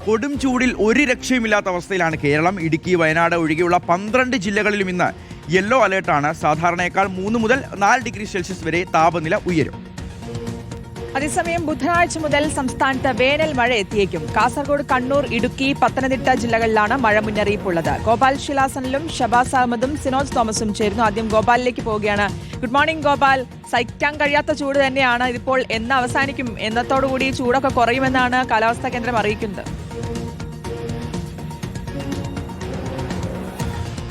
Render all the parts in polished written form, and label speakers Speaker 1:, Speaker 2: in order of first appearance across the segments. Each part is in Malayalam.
Speaker 1: കൊടും ചൂടിൽ ഒരു രക്ഷയുമില്ലാത്ത അവസ്ഥയിലാണ് കേരളം. ഇടുക്കി, വയനാട് ഒഴികെയുള്ള 12 ജില്ലകളിലും ഇന്ന് യെല്ലോ അലേർട്ടാണ്. സാധാരണയേക്കാൾ 3 മുതൽ 4 ഡിഗ്രി സെൽഷ്യസ് വരെ താപനില ഉയരും.
Speaker 2: അതേസമയം ബുധനാഴ്ച മുതൽ സംസ്ഥാനത്ത് വേനൽ മഴ എത്തിയേക്കും. കാസർഗോഡ്, കണ്ണൂർ, ഇടുക്കി, പത്തനംതിട്ട ജില്ലകളിലാണ് മഴ മുന്നറിയിപ്പുള്ളത്. ഗോപാൽ ശിലാസനിലും ഷബാസ് അഹമ്മദും സിനോജ് തോമസും ചേരുന്നു. ആദ്യം ഗോപാലിലേക്ക് പോവുകയാണ്. Good morning Gopal. സഹിക്കാൻ കഴിയാത്ത ചൂട് തന്നെയാണ്. ഇതിപ്പോൾ എന്ന് അവസാനിക്കും? എന്നത്തോടുകൂടി ചൂടൊക്കെ കുറയുമെന്നാണ് കാലാവസ്ഥാ കേന്ദ്രം അറിയിക്കുന്നത്.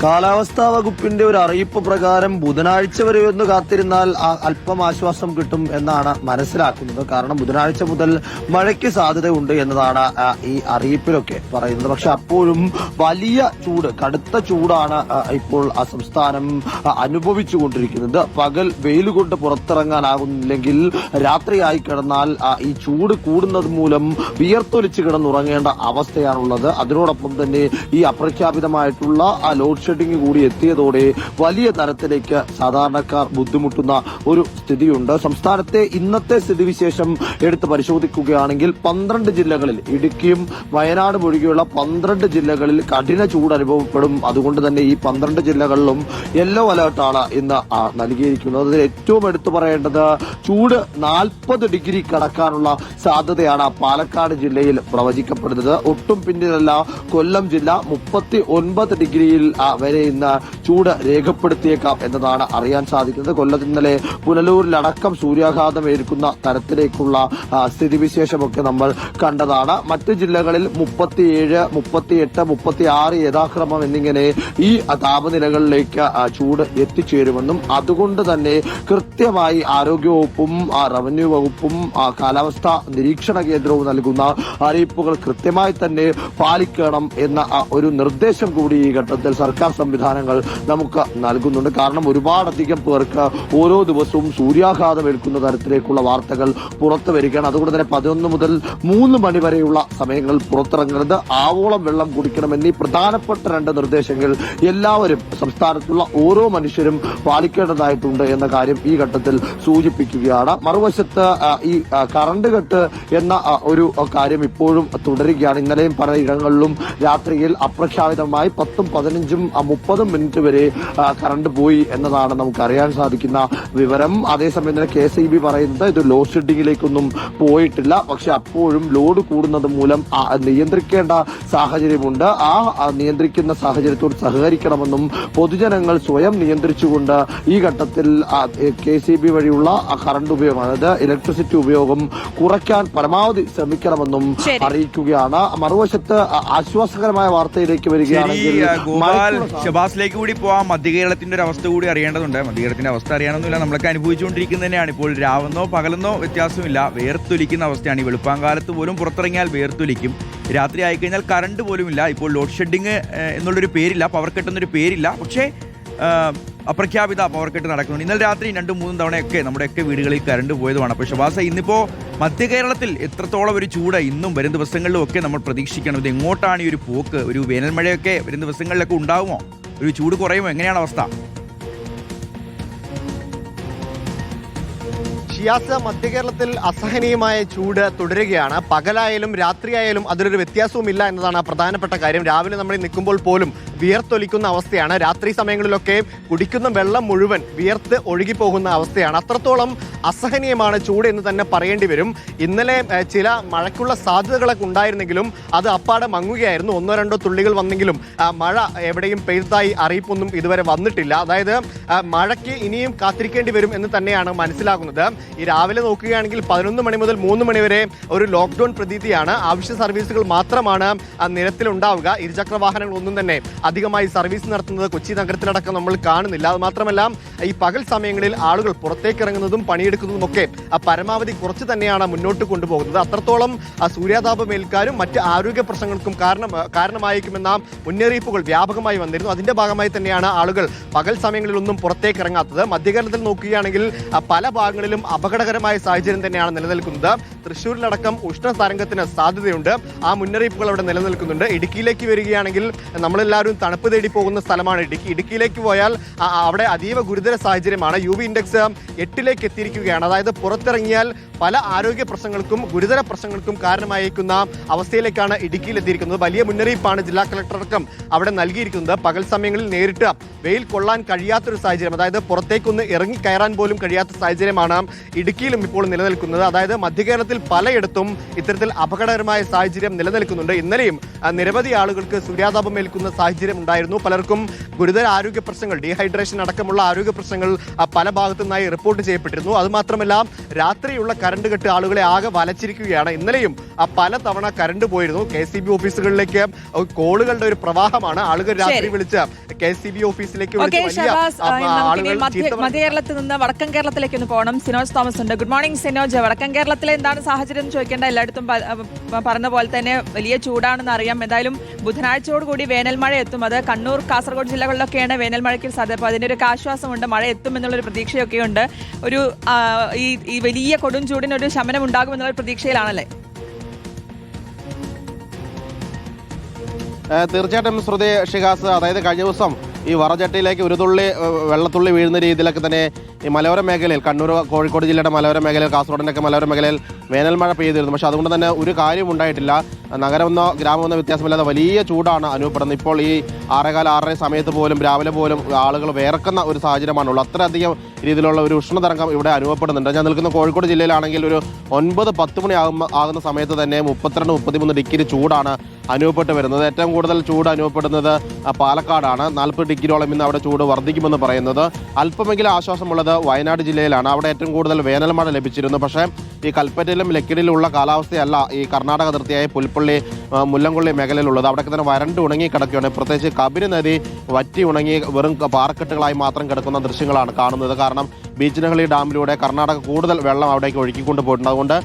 Speaker 3: കാലാവസ്ഥാ വകുപ്പിന്റെ ഒരു അറിയിപ്പ് പ്രകാരം ബുധനാഴ്ച വരെ ഒന്ന് കാത്തിരുന്നാൽ അല്പം ആശ്വാസം കിട്ടും എന്നാണ് മനസ്സിലാക്കുന്നത്. കാരണം ബുധനാഴ്ച മുതൽ മഴയ്ക്ക് സാധ്യതയുണ്ട് എന്നതാണ് ഈ അറിയിപ്പിലൊക്കെ പറയുന്നത്. പക്ഷെ അപ്പോഴും വലിയ ചൂട്, കടുത്ത ചൂടാണ് ഇപ്പോൾ ആ സംസ്ഥാനം അനുഭവിച്ചുകൊണ്ടിരിക്കുന്നത്. പകൽ വെയിൽ കൊണ്ട് പുറത്തിറങ്ങാനാകുന്നില്ലെങ്കിൽ രാത്രിയായി കിടന്നാൽ ഈ ചൂട് കൂടുന്നത് മൂലം വിയർത്തൊലിച്ച് കിടന്നുറങ്ങേണ്ട അവസ്ഥയാണുള്ളത്. അതിനോടൊപ്പം തന്നെ ഈ അപ്രഖ്യാപിതമായിട്ടുള്ള ലോഡ് ഷെഡിംഗ് കൂടി എത്തിയതോടെ വലിയ തരത്തിലേക്ക് സാധാരണക്കാർ ബുദ്ധിമുട്ടുന്ന ഒരു സ്ഥിതിയുണ്ട്. സംസ്ഥാനത്തെ ഇന്നത്തെ സ്ഥിതിവിശേഷം എടുത്ത് പരിശോധിക്കുകയാണെങ്കിൽ 12 ജില്ലകളിൽ, ഇടുക്കിയും വയനാടും ഒഴികെയുള്ള 12 ജില്ലകളിൽ കഠിന ചൂട് അനുഭവപ്പെടും. അതുകൊണ്ട് തന്നെ ഈ 12 ജില്ലകളിലും യെല്ലോ അലേർട്ടാണ് ഇന്ന് നൽകിയിരിക്കുന്നത്. അതിൽ ഏറ്റവും എടുത്തു പറയേണ്ടത് ചൂട് 40 ഡിഗ്രി കടക്കാനുള്ള സാധ്യതയാണ് പാലക്കാട് ജില്ലയിൽ പ്രവചിക്കപ്പെടുന്നത്. ഒട്ടും പിന്നിലല്ല കൊല്ലം ജില്ല. 39 ഡിഗ്രിയിൽ വരെ ഇന്ന് ചൂട് രേഖപ്പെടുത്തിയേക്കാം എന്നതാണ് അറിയാൻ സാധിക്കുന്നത്. കൊല്ലത്ത് ഇന്നലെ പുനലൂരിലടക്കം സൂര്യാഘാതം ഏൽക്കുന്ന തരത്തിലേക്കുള്ള സ്ഥിതിവിശേഷമൊക്കെ നമ്മൾ കണ്ടതാണ്. മറ്റ് ജില്ലകളിൽ 37, 38, 36 യഥാക്രമം എന്നിങ്ങനെ ഈ താപനിലകളിലേക്ക് ചൂട് എത്തിച്ചേരുമെന്നും അതുകൊണ്ട് തന്നെ കൃത്യമായി ആരോഗ്യവകുപ്പും റവന്യൂ വകുപ്പും കാലാവസ്ഥാ നിരീക്ഷണ കേന്ദ്രവും നൽകുന്ന അറിയിപ്പുകൾ കൃത്യമായി തന്നെ പാലിക്കണം എന്ന ഒരു നിർദ്ദേശം കൂടി ഈ ഘട്ടത്തിൽ സർക്കാർ സംവിധാനങ്ങൾ നമുക്ക് നൽകുന്നുണ്ട്. കാരണം ഒരുപാടധികം പേർക്ക് ഓരോ ദിവസവും സൂര്യാഘാതം ഏൽക്കുന്ന തരത്തിലേക്കുള്ള വാർത്തകൾ പുറത്തു വരികയാണ്. അതുകൊണ്ട് തന്നെ 11 മുതൽ 3 മണി വരെയുള്ള സമയങ്ങളിൽ പുറത്തിറങ്ങരുത്, ആവോളം വെള്ളം കുടിക്കണം എന്നീ പ്രധാനപ്പെട്ട 2 നിർദ്ദേശങ്ങൾ എല്ലാവരും, സംസ്ഥാനത്തുള്ള ഓരോ മനുഷ്യരും പാലിക്കേണ്ടതായിട്ടുണ്ട് എന്ന കാര്യം ഈ ഘട്ടത്തിൽ സൂചിപ്പിക്കുകയാണ്. മറുവശത്ത് ഈ കറണ്ട് കട്ട് എന്ന ഒരു കാര്യം ഇപ്പോഴും തുടരുകയാണ്. ഇന്നലെയും പല ഇടങ്ങളിലും രാത്രിയിൽ അപ്രഖ്യാപിതമായി 10, 15, 30 മിനിറ്റ് വരെ കറണ്ട് പോയി എന്നതാണ് നമുക്ക് അറിയാൻ സാധിക്കുന്ന വിവരം. അതേസമയം തന്നെ KSEB പറയുന്നത് ഇത് ലോഡ് ഷെഡിങ്ങിലേക്കൊന്നും പോയിട്ടില്ല. പക്ഷെ അപ്പോഴും ലോഡ് കൂടുന്നത് മൂലം നിയന്ത്രിക്കേണ്ട സാഹചര്യമുണ്ട്. ആ നിയന്ത്രിക്കുന്ന സാഹചര്യത്തോട് സഹകരിക്കണമെന്നും പൊതുജനങ്ങൾ സ്വയം നിയന്ത്രിച്ചുകൊണ്ട് ഈ ഘട്ടത്തിൽ KSEB വഴിയുള്ള കറണ്ട് ഉപയോഗം, അതായത് ഇലക്ട്രിസിറ്റി ഉപയോഗം കുറയ്ക്കാൻ പരമാവധി ശ്രമിക്കണമെന്നും അറിയിക്കുകയാണ്. മറുവശത്ത് ആശ്വാസകരമായ വാർത്തയിലേക്ക് വരികയാണെങ്കിൽ
Speaker 1: ഷബാസിലേക്ക് കൂടി പോവാം. മധ്യകേരളത്തിന്റെ ഒരു അവസ്ഥ കൂടി അറിയേണ്ടതുണ്ട്. മധ്യകേരളത്തിന്റെ അവസ്ഥ അറിയാനൊന്നുമില്ല, നമ്മളൊക്കെ അനുഭവിച്ചുകൊണ്ടിരിക്കുന്നത് തന്നെയാണ്. ഇപ്പോൾ രാവെന്നോ പകലെന്നോ വ്യത്യാസമില്ല, വേർത്തൊലിക്കുന്ന അവസ്ഥയാണ്. ഈ വെളുപ്പാങ്കാലത്ത് പോലും പുറത്തിറങ്ങിയാൽ വേർത്തൊലിക്കും. രാത്രി ആയിക്കഴിഞ്ഞാൽ കറണ്ട് പോലുമില്ല. ഇപ്പോൾ ലോഡ് ഷെഡിങ് എന്നുള്ളൊരു പേരില്ല, പവർ കട്ട് എന്നൊരു പേരില്ല. പക്ഷേ അപ്രഖ്യാപിത പവർ കട്ട് നടക്കുന്നുണ്ട്. ഇന്നലെ രാത്രി 2-3 തവണയൊക്കെ നമ്മുടെയൊക്കെ വീടുകളിൽ കറണ്ട് പോയതുമാണ്. അപ്പോൾ ഷബാസ, ഇന്നിപ്പോൾ മധ്യകേരളത്തിൽ എത്രത്തോളം ഒരു ചൂട് ഇന്നും വരും ദിവസങ്ങളിലും ഒക്കെ നമ്മൾ പ്രതീക്ഷിക്കണം? ഇത് എങ്ങോട്ടാണ് ഈ ഒരു പോക്ക്? ഒരു വേനൽ മഴയൊക്കെ വരും ദിവസങ്ങളിലൊക്കെ ഉണ്ടാകുമോ? ഒരു ചൂട് കുറയുമോ? എങ്ങനെയാണ് അവസ്ഥ?
Speaker 4: ഷിയാസ്, മധ്യകേരളത്തിൽ അസഹനീയമായ ചൂട് തുടരുകയാണ്. പകലായാലും രാത്രിയായാലും അതിലൊരു വ്യത്യാസവുമില്ല എന്നതാണ് പ്രധാനപ്പെട്ട കാര്യം. രാവിലെ നമ്മൾ നിൽക്കുമ്പോൾ പോലും വിയർത്തൊലിക്കുന്ന അവസ്ഥയാണ്. രാത്രി സമയങ്ങളിലൊക്കെ കുടിക്കുന്ന വെള്ളം മുഴുവൻ വിയർത്ത് ഒഴുകിപ്പോകുന്ന അവസ്ഥയാണ്. അത്രത്തോളം അസഹനീയമാണ് ചൂട് എന്ന് തന്നെ പറയേണ്ടി വരും. ഇന്നലെ ചില മഴയ്ക്കുള്ള സാധ്യതകളൊക്കെ ഉണ്ടായിരുന്നെങ്കിലും അത് അപ്പാടെ മങ്ങുകയായിരുന്നു. 1-2 തുള്ളികൾ വന്നെങ്കിലും മഴ എവിടെയും പെയ്തതായി അറിയിപ്പൊന്നും ഇതുവരെ വന്നിട്ടില്ല. അതായത് മഴയ്ക്ക് ഇനിയും കാത്തിരിക്കേണ്ടി വരും എന്ന് തന്നെയാണ് മനസ്സിലാകുന്നത്. ഈ രാവിലെ നോക്കുകയാണെങ്കിൽ 11 മണി മുതൽ 3 മണി വരെ ഒരു ലോക്ക്ഡൌൺ പ്രതീതിയാണ്. ആവശ്യ സർവീസുകൾ മാത്രമാണ് നിരത്തിലുണ്ടാവുക. ഇരുചക്ര വാഹനങ്ങളൊന്നും തന്നെ അധികമായി സർവീസ് നടത്തുന്നത് കൊച്ചി നഗരത്തിലടക്കം നമ്മൾ കാണുന്നില്ല. അത് മാത്രമല്ല ഈ പകൽ സമയങ്ങളിൽ ആളുകൾ പുറത്തേക്ക് ഇറങ്ങുന്നതും പണിയെടുക്കുന്നതും ഒക്കെ പരമാവധി കുറച്ച് തന്നെയാണ് മുന്നോട്ട് കൊണ്ടുപോകുന്നത്. അത്രത്തോളം സൂര്യാതാപം ഏൽക്കാനും മറ്റ് ആരോഗ്യ പ്രശ്നങ്ങൾക്കും കാരണമായിരിക്കുമെന്ന മുന്നറിയിപ്പുകൾ വ്യാപകമായി വന്നിരുന്നു. അതിന്റെ ഭാഗമായി തന്നെയാണ് ആളുകൾ പകൽ സമയങ്ങളിലൊന്നും പുറത്തേക്ക് ഇറങ്ങാത്തത്. മധ്യകേരളത്തിൽ നോക്കുകയാണെങ്കിൽ പല ഭാഗങ്ങളിലും അപകടകരമായ സാഹചര്യം തന്നെയാണ് നിലനിൽക്കുന്നത്. തൃശ്ശൂരിലടക്കം ഉഷ്ണതരംഗത്തിന് സാധ്യതയുണ്ട്. ആ മുന്നറിയിപ്പുകൾ അവിടെ നിലനിൽക്കുന്നുണ്ട്. ഇടുക്കിയിലേക്ക് വരികയാണെങ്കിൽ നമ്മളെല്ലാവരും തണുപ്പ് തേടി പോകുന്ന സ്ഥലമാണ് ഇടുക്കി. ഇടുക്കിയിലേക്ക് പോയാൽ അവിടെ അതീവ ഗുരുതര സാഹചര്യമാണ്. UV ഇൻഡെക്സ് 8ലേക്ക് എത്തിയിരിക്കുകയാണ്. അതായത് പുറത്തിറങ്ങിയാൽ പല ആരോഗ്യ പ്രശ്നങ്ങൾക്കും ഗുരുതര പ്രശ്നങ്ങൾക്കും കാരണമായിരിക്കുന്ന അവസ്ഥയിലേക്കാണ് ഇടുക്കിയിൽ എത്തിയിരിക്കുന്നത്. വലിയ മുന്നറിയിപ്പാണ് ജില്ലാ കളക്ടറടക്കം അവിടെ നൽകിയിരിക്കുന്നത്. പകൽ സമയങ്ങളിൽ നേരിട്ട് വെയിൽ കൊള്ളാൻ കഴിയാത്തൊരു സാഹചര്യം, അതായത് പുറത്തേക്കൊന്ന് ഇറങ്ങി കയറാൻ പോലും കഴിയാത്ത സാഹചര്യമാണ് ഇടുക്കിയിലും ഇപ്പോൾ നിലനിൽക്കുന്നത്. അതായത് മധ്യകേരളത്തിൽ പലയിടത്തും ഇത്തരത്തിൽ അപകടകരമായ സാഹചര്യം നിലനിൽക്കുന്നുണ്ട്. ഇന്നലെയും നിരവധി ആളുകൾക്ക് സൂര്യാതാപം ഏൽക്കുന്ന സാഹചര്യം ഉണ്ടായിരുന്നു. പലർക്കും ഗുരുതര ആരോഗ്യ പ്രശ്നങ്ങൾ, ഡീഹൈഡ്രേഷൻ അടക്കമുള്ള ആരോഗ്യ പ്രശ്നങ്ങൾ പല ഭാഗത്തു നിന്നായി റിപ്പോർട്ട് ചെയ്യപ്പെട്ടിരുന്നു. അതുമാത്രമല്ല രാത്രിയുള്ള കറണ്ട് കെട്ട് ആളുകളെ ആകെ വലച്ചിരിക്കുകയാണ്. ഇന്നലെയും പല തവണ കറണ്ട് പോയിരുന്നു. KCB ഓഫീസുകളിലേക്ക് കോളുകളുടെ ഒരു പ്രവാഹമാണ്. ആളുകൾ രാത്രി വിളിച്ച് KCB ഓഫീസിലേക്ക്
Speaker 2: മധ്യകേരളത്തിൽ നിന്ന് വടക്കൻ കേരളത്തിലേക്ക് ഒന്ന് പോകണം. സിനോജ് തോമസ് ഉണ്ട്. Good morning Sinoj. വടക്കൻ കേരളത്തിലെ എന്താണ് സാഹചര്യം എന്ന് ചോദിക്കേണ്ട, എല്ലായിടത്തും പറഞ്ഞ പോലെ തന്നെ വലിയ ചൂടാണെന്ന് അറിയാം. എന്തായാലും ബുധനാഴ്ചയോടുകൂടി വേനൽമഴ എത്തും. അത് കണ്ണൂർ, കാസർഗോഡ് ജില്ലകളിലൊക്കെയാണ് വേനൽമഴയ്ക്ക് സാധ്യത. അപ്പോൾ അതിൻ്റെ ഒരു ആശ്വാസമുണ്ട്, മഴ എത്തും എന്നുള്ളൊരു പ്രതീക്ഷയൊക്കെ ഉണ്ട്. ഒരു ഈ വലിയ കൊടും ചൂടിനൊരു ശമനം ഉണ്ടാകുമെന്നുള്ള പ്രതീക്ഷയിലാണല്ലേ?
Speaker 5: തീർച്ചയായിട്ടും ശ്രുതി ഷിഹാസ്, അതായത് കഴിഞ്ഞ ദിവസം ഈ വറചട്ടിയിലേക്ക് ഒരു തുള്ളി വെള്ളത്തുള്ളി വീഴുന്ന രീതിയിലൊക്കെ തന്നെ ഈ മലയോര മേഖലയിൽ, കണ്ണൂർ, കോഴിക്കോട് ജില്ലയുടെ മലയോര മേഖലയിൽ, കാസർഗോഡിൻ്റെയൊക്കെ മലയോര മേഖലയിൽ വേനൽമഴ പെയ്തിരുന്നു. പക്ഷേ അതുകൊണ്ട് തന്നെ ഒരു കാര്യം ഉണ്ടായിട്ടില്ല. നഗരമെന്നോ ഗ്രാമമെന്നോ വ്യത്യാസമില്ലാതെ വലിയ ചൂടാണ് അനുഭവപ്പെടുന്നത്. ഇപ്പോൾ ഈ 6:15 സമയത്ത് പോലും രാവിലെ പോലും ആളുകൾ വിയർക്കുന്ന ഒരു സാഹചര്യമാണുള്ളത്. അത്രയധികം രീതിയിലുള്ള ഒരു ഉഷ്ണതരംഗം ഇവിടെ അനുഭവപ്പെടുന്നുണ്ട്. ഞാൻ നിൽക്കുന്ന കോഴിക്കോട് ജില്ലയിലാണെങ്കിൽ ഒരു 9-10 മണി ആകുന്ന സമയത്ത് തന്നെ 32-33 ഡിഗ്രി ചൂടാണ് അനുഭവപ്പെട്ട് വരുന്നത്. ഏറ്റവും കൂടുതൽ ചൂട് അനുഭവപ്പെടുന്നത് പാലക്കാടാണ്. 40 ഡിഗ്രിയോളം ഇന്ന് അവിടെ ചൂട് വർദ്ധിക്കുമെന്ന് പറയുന്നത്. അല്പമെങ്കിലും ആശ്വാസമുള്ളത് വയനാട് ജില്ലയിലാണ്. അവിടെ ഏറ്റവും കൂടുതൽ വേനൽമഴ ലഭിച്ചിരുന്നു. പക്ഷേ ഈ കൽപ്പറ്റയിലും ലക്കിടിയിലുള്ള കാലാവസ്ഥയല്ല ഈ കർണാടക അതിർത്തിയായ പുൽപ്പള്ളി, മുല്ലംകൊള്ളി മേഖലയിലുള്ളത്. അവിടെയൊക്കെ തന്നെ വരണ്ട് ഉണങ്ങി കിടക്കുകയാണ്. പ്രത്യേകിച്ച് കബിനി നദി വറ്റി ഉണങ്ങി വെറും പാറക്കെട്ടുകളായി മാത്രം കിടക്കുന്ന ദൃശ്യങ്ങളാണ് കാണുന്നത്. കാരണം ബീച്ചിനഹള്ളി ഡാമിലൂടെ കർണാടക കൂടുതൽ വെള്ളം അവിടേക്ക് ഒഴുക്കിക്കൊണ്ട് പോയിട്ടുണ്ട്. അതുകൊണ്ട്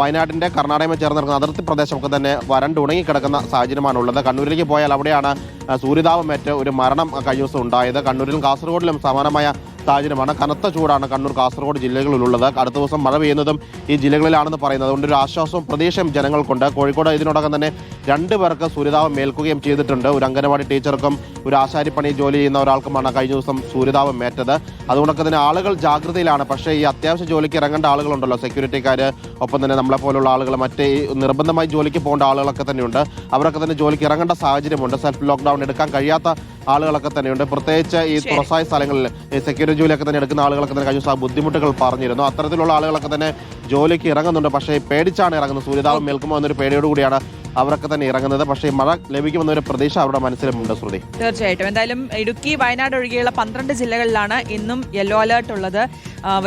Speaker 5: വയനാട്ടിൻ്റെ കർണാടകയുമായി ചേർന്ന് നടക്കുന്ന അതിർത്തി പ്രദേശമൊക്കെ തന്നെ വരണ്ട് ഉണങ്ങി കിടക്കുന്ന സാഹചര്യമാണുള്ളത്. കണ്ണൂരിലേക്ക് പോയാൽ അവിടെയാണ് സൂര്യതാപമേറ്റ് ഒരു മരണം കഴിഞ്ഞ ദിവസം ഉണ്ടായത്. കണ്ണൂരിലും കാസർഗോഡിലും സമാനമായ സാഹചര്യമാണ്. കനത്ത ചൂടാണ് കണ്ണൂർ, കാസർഗോഡ് ജില്ലകളിലുള്ളത്. അടുത്ത ദിവസം മഴ പെയ്യുന്നതും ഈ ജില്ലകളിലാണെന്ന് പറയുന്നത്. അതുകൊണ്ട് ഒരു ആശ്വാസവും പ്രതീക്ഷയും ജനങ്ങൾക്കുണ്ട്. കോഴിക്കോട് ഇതിനോടകം തന്നെ 2 പേർക്ക് സൂര്യതാപം ഏൽക്കുകയും ചെയ്തിട്ടുണ്ട്. ഒരു അംഗനവാടി ടീച്ചർക്കും ഒരു ആശാരിപ്പണി ജോലി ചെയ്യുന്ന ഒരാൾക്കുമാണ് കഴിഞ്ഞ ദിവസം സൂര്യതാപം ഏറ്റത്. അതുകൊണ്ടൊക്കെ തന്നെ ആളുകൾ ജാഗ്രതയിലാണ്. പക്ഷേ ഈ അത്യാവശ്യ ജോലിക്ക് ഇറങ്ങേണ്ട ആളുകളുണ്ടല്ലോ, സെക്യൂരിറ്റിക്കാർ, ഒപ്പം തന്നെ നമ്മളെപ്പോലുള്ള ആളുകൾ, മറ്റേ ഈ നിർബന്ധമായി ജോലിക്ക് പോകേണ്ട ആളുകളൊക്കെ തന്നെയുണ്ട്. അവരൊക്കെ തന്നെ ജോലിക്ക് ഇറങ്ങേണ്ട സാഹചര്യമുണ്ട്. സെൽഫ് ലോക്ക്ഡൗൺ എടുക്കാൻ കഴിയാത്ത ആളുകളൊക്കെ തന്നെയുണ്ട്. പ്രത്യേകിച്ച് ഈ തുറസായ സ്ഥലങ്ങളിൽ ഈ സെക്യൂരിറ്റി ജോലിയൊക്കെ തന്നെ എടുക്കുന്ന ആളുകളൊക്കെ തന്നെ കഴിഞ്ഞ ദിവസം ബുദ്ധിമുട്ടുകൾ പറഞ്ഞിരുന്നു. അത്തരത്തിലുള്ള ആളുകളൊക്കെ തന്നെ ജോലിക്ക് ഇറങ്ങുന്നുണ്ട്. പക്ഷേ പേടിച്ചാണ് ഇറങ്ങുന്നത്. സൂര്യതാപം ഏൽക്കുമോ എന്നൊരു പേടിയോടുകൂടിയാണ് അവരൊക്കെ തന്നെ ഇറങ്ങുന്നത്. പക്ഷേ മഴ ലഭിക്കുമെന്നൊരു പ്രതീക്ഷ അവരുടെ മനസ്സിലുമുണ്ട്. ശ്രുതി,
Speaker 2: തീർച്ചയായിട്ടും. എന്തായാലും ഇടുക്കി, വയനാട് ഒഴികെയുള്ള 12 ജില്ലകളിലാണ് ഇന്നും യെല്ലോ അലേർട്ട് ഉള്ളത്.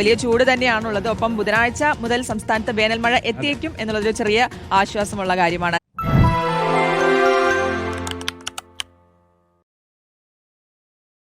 Speaker 2: വലിയ ചൂട് തന്നെയാണുള്ളത്. ഒപ്പം ബുധനാഴ്ച മുതൽ സംസ്ഥാനത്ത് വേനൽമഴ എത്തിയേക്കും എന്നുള്ളതൊരു ചെറിയ ആശ്വാസമുള്ള കാര്യമാണ്.